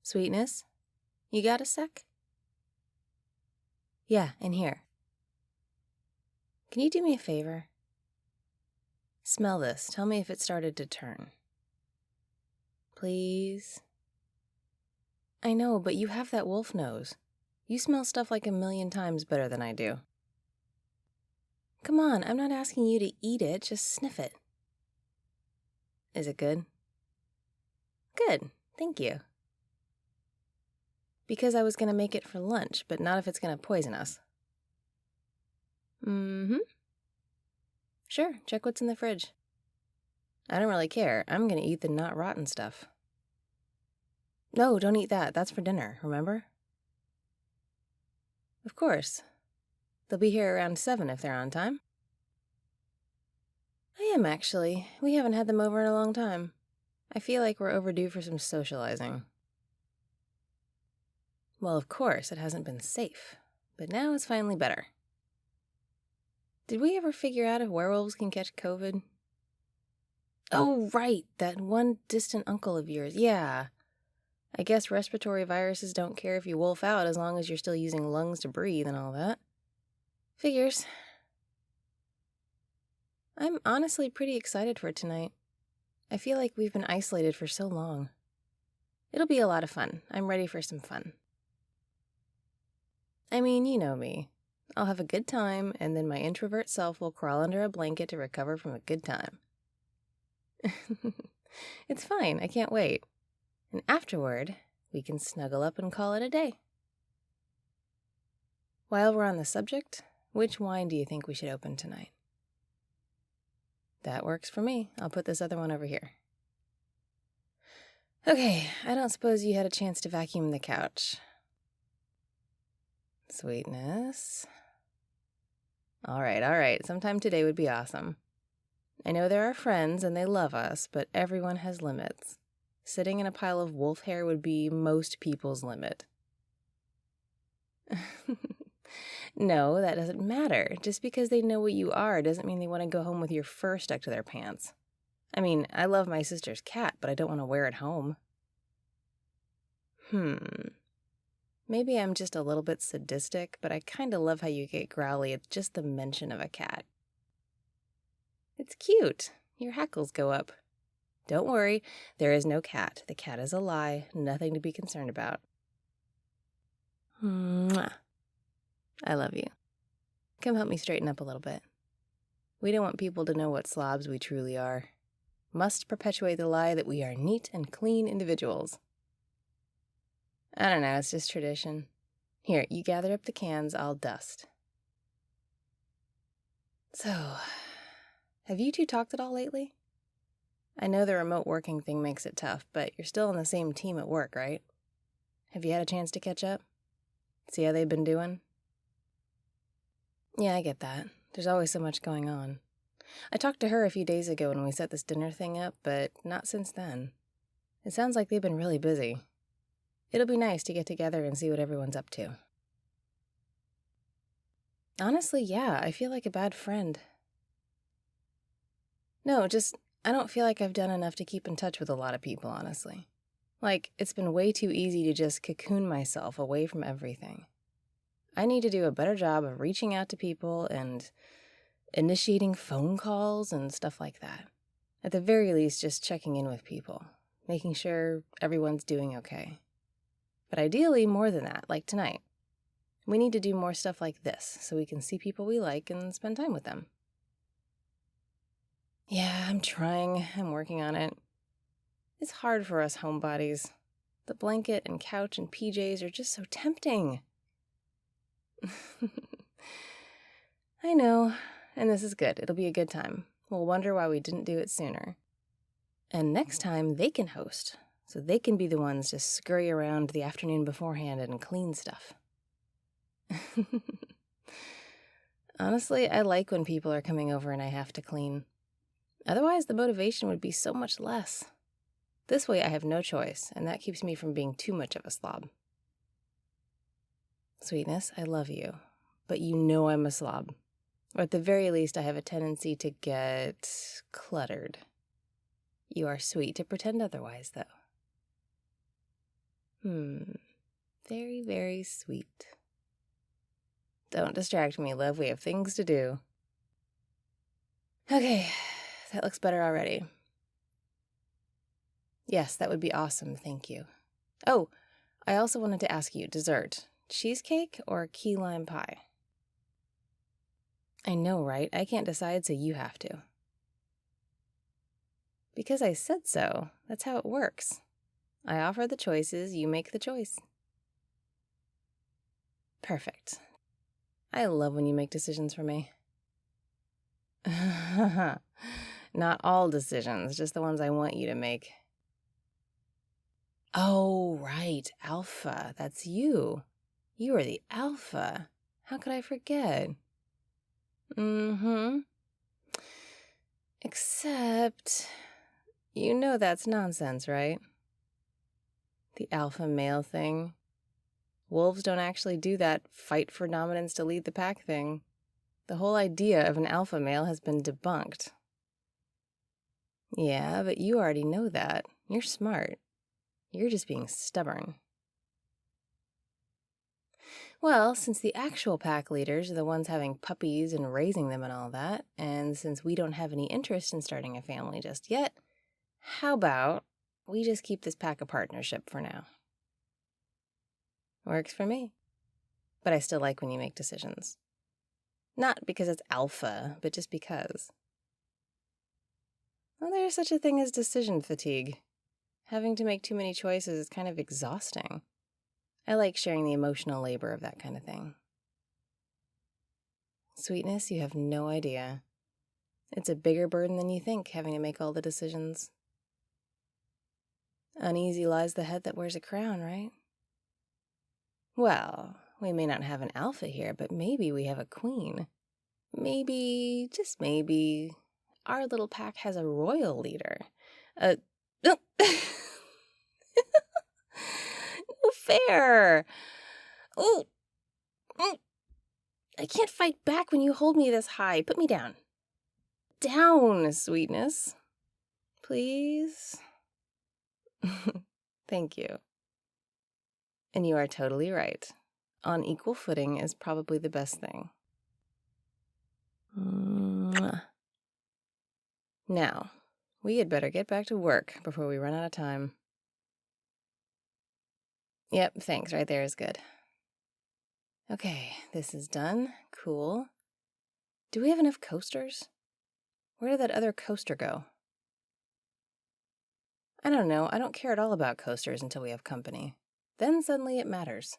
Sweetness, you got a sec? Yeah, in here. Can you do me a favor? Smell this. Tell me if it started to turn. Please? I know, but you have that wolf nose. You smell stuff like 1,000,000 times better than I do. Come on, I'm not asking you to eat it, just sniff it. Is it good? Good, thank you. Because I was gonna make it for lunch, but not if it's gonna poison us. Mm-hmm. Sure, check what's in the fridge. I don't really care. I'm gonna eat the not rotten stuff. No, don't eat that. That's for dinner, remember? Of course. They'll be here around 7 if they're on time. I am, actually. We haven't had them over in a long time. I feel like we're overdue for some socializing. Well, of course, it hasn't been safe. But now it's finally better. Did we ever figure out if werewolves can catch COVID? Oh, right, that one distant uncle of yours. Yeah. I guess respiratory viruses don't care if you wolf out as long as you're still using lungs to breathe and all that. Figures. I'm honestly pretty excited for tonight. I feel like we've been isolated for so long. It'll be a lot of fun. I'm ready for some fun. I mean, you know me. I'll have a good time, and then my introvert self will crawl under a blanket to recover from a good time. It's fine, I can't wait. And afterward, we can snuggle up and call it a day. While we're on the subject, which wine do you think we should open tonight? That works for me. I'll put this other one over here. Okay, I don't suppose you had a chance to vacuum the couch. Sweetness. All right. Sometime today would be awesome. I know there are friends and they love us, but everyone has limits. Sitting in a pile of wolf hair would be most people's limit. No, that doesn't matter. Just because they know what you are doesn't mean they want to go home with your fur stuck to their pants. I mean, I love my sister's cat, but I don't want to wear it home. Maybe I'm just a little bit sadistic, but I kind of love how you get growly at just the mention of a cat. It's cute. Your hackles go up. Don't worry, there is no cat. The cat is a lie, nothing to be concerned about. Mwah. I love you. Come help me straighten up a little bit. We don't want people to know what slobs we truly are. Must perpetuate the lie that we are neat and clean individuals. I don't know, it's just tradition. Here, you gather up the cans, I'll dust. So, have you two talked at all lately? I know the remote working thing makes it tough, but you're still on the same team at work, right? Have you had a chance to catch up? See how they've been doing? Yeah, I get that. There's always so much going on. I talked to her a few days ago when we set this dinner thing up, but not since then. It sounds like they've been really busy. It'll be nice to get together and see what everyone's up to. Honestly, yeah, I feel like a bad friend. No, I don't feel like I've done enough to keep in touch with a lot of people, honestly. Like, it's been way too easy to just cocoon myself away from everything. I need to do a better job of reaching out to people and initiating phone calls and stuff like that. At the very least, just checking in with people, making sure everyone's doing okay. But ideally, more than that, like tonight. We need to do more stuff like this so we can see people we like and spend time with them. Yeah, I'm trying. I'm working on it. It's hard for us homebodies. The blanket and couch and PJs are just so tempting. I know, and this is good. It'll be a good time. We'll wonder why we didn't do it sooner. And next time, they can host, so they can be the ones to scurry around the afternoon beforehand and clean stuff. Honestly, I like when people are coming over and I have to clean. Otherwise, the motivation would be so much less. This way, I have no choice, and that keeps me from being too much of a slob. Sweetness, I love you, but you know I'm a slob. Or at the very least, I have a tendency to get cluttered. You are sweet to pretend otherwise, though. Very, very sweet. Don't distract me, love. We have things to do. Okay, that looks better already. Yes, that would be awesome, thank you. Oh, I also wanted to ask you, dessert. Cheesecake or key lime pie? I know, right? I can't decide, so you have to. Because I said so. That's how it works. I offer the choices, you make the choice. Perfect. I love when you make decisions for me. Not all decisions, just the ones I want you to make. Oh, right, alpha. That's you. You are the alpha. How could I forget? Except, you know that's nonsense, right? The alpha male thing. Wolves don't actually do that fight for dominance to lead the pack thing. The whole idea of an alpha male has been debunked. Yeah, but you already know that. You're smart. You're just being stubborn. Well, since the actual pack leaders are the ones having puppies and raising them and all that, and since we don't have any interest in starting a family just yet, how about we just keep this pack a partnership for now? Works for me. But I still like when you make decisions. Not because it's alpha, but just because. Well, there's such a thing as decision fatigue. Having to make too many choices is kind of exhausting. I like sharing the emotional labor of that kind of thing. Sweetness, you have no idea. It's a bigger burden than you think, having to make all the decisions. Uneasy lies the head that wears a crown, right? Well, we may not have an alpha here, but maybe we have a queen. Maybe, just maybe, our little pack has a royal leader. No fair. Oh, I can't fight back when you hold me this high. Put me down. Down, sweetness. Please. Thank you. And you are totally right. On equal footing is probably the best thing. Mwah. Now, we had better get back to work before we run out of time. Yep, thanks. Right there is good. Okay, this is done. Cool. Do we have enough coasters? Where did that other coaster go? I don't know. I don't care at all about coasters until we have company. Then suddenly it matters.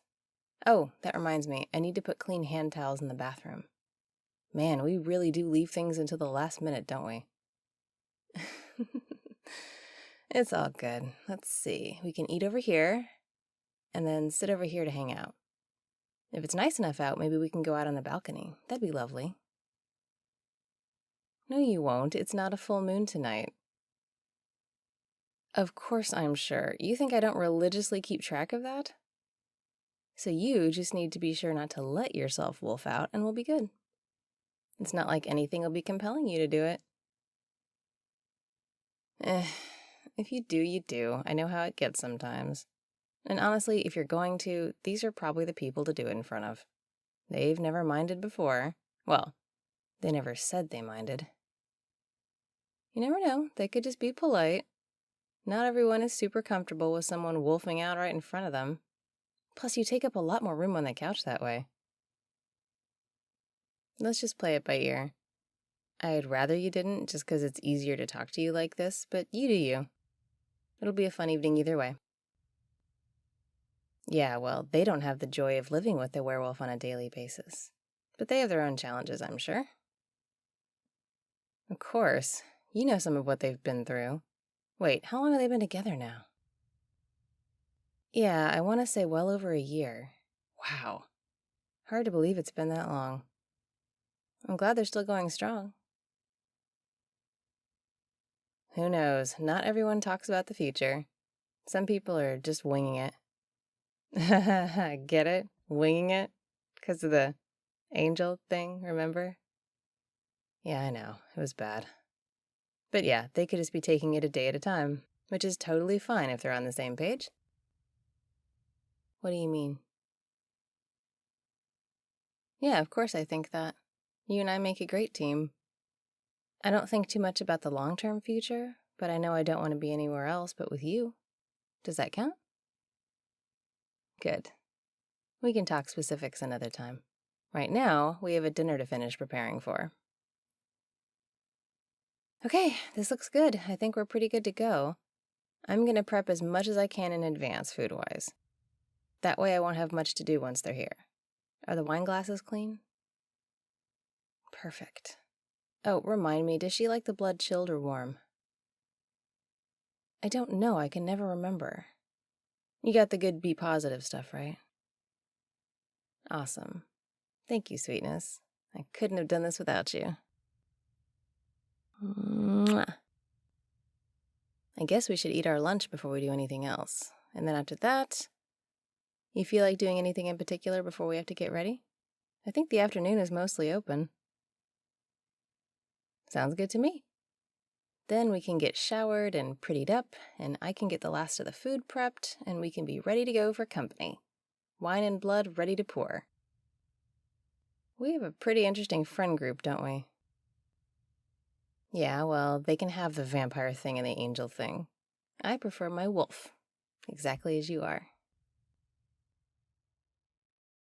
Oh, that reminds me. I need to put clean hand towels in the bathroom. Man, we really do leave things until the last minute, don't we? It's all good. Let's see. We can eat over here, and then sit over here to hang out. If it's nice enough out, maybe we can go out on the balcony. That'd be lovely. No, you won't. It's not a full moon tonight. Of course I'm sure. You think I don't religiously keep track of that? So you just need to be sure not to let yourself wolf out, and we'll be good. It's not like anything will be compelling you to do it. If you do, you do. I know how it gets sometimes. And honestly, if you're going to, these are probably the people to do it in front of. They've never minded before. Well, they never said they minded. You never know. They could just be polite. Not everyone is super comfortable with someone wolfing out right in front of them. Plus, you take up a lot more room on the couch that way. Let's just play it by ear. I'd rather you didn't, just because it's easier to talk to you like this, but you do you. It'll be a fun evening either way. Yeah, well, they don't have the joy of living with the werewolf on a daily basis. But they have their own challenges, I'm sure. Of course. You know some of what they've been through. Wait, how long have they been together now? Yeah, I want to say well over a year. Wow. Hard to believe it's been that long. I'm glad they're still going strong. Who knows? Not everyone talks about the future. Some people are just winging it. Get it? Winging it? Because of the angel thing, remember? Yeah, I know. It was bad. But yeah, they could just be taking it a day at a time, which is totally fine if they're on the same page. What do you mean? Yeah, of course I think that. You and I make a great team. I don't think too much about the long-term future, but I know I don't want to be anywhere else but with you. Does that count? Good. We can talk specifics another time. Right now, we have a dinner to finish preparing for. Okay, this looks good. I think we're pretty good to go. I'm gonna prep as much as I can in advance, food-wise. That way I won't have much to do once they're here. Are the wine glasses clean? Perfect. Oh, remind me, does she like the blood chilled or warm? I don't know, I can never remember. You got the good B positive stuff, right? Awesome. Thank you, sweetness. I couldn't have done this without you. Mwah. I guess we should eat our lunch before we do anything else. And then after that, you feel like doing anything in particular before we have to get ready? I think the afternoon is mostly open. Sounds good to me. Then we can get showered and prettied up, and I can get the last of the food prepped, and we can be ready to go for company. Wine and blood ready to pour. We have a pretty interesting friend group, don't we? Yeah, well, they can have the vampire thing and the angel thing. I prefer my wolf, exactly as you are.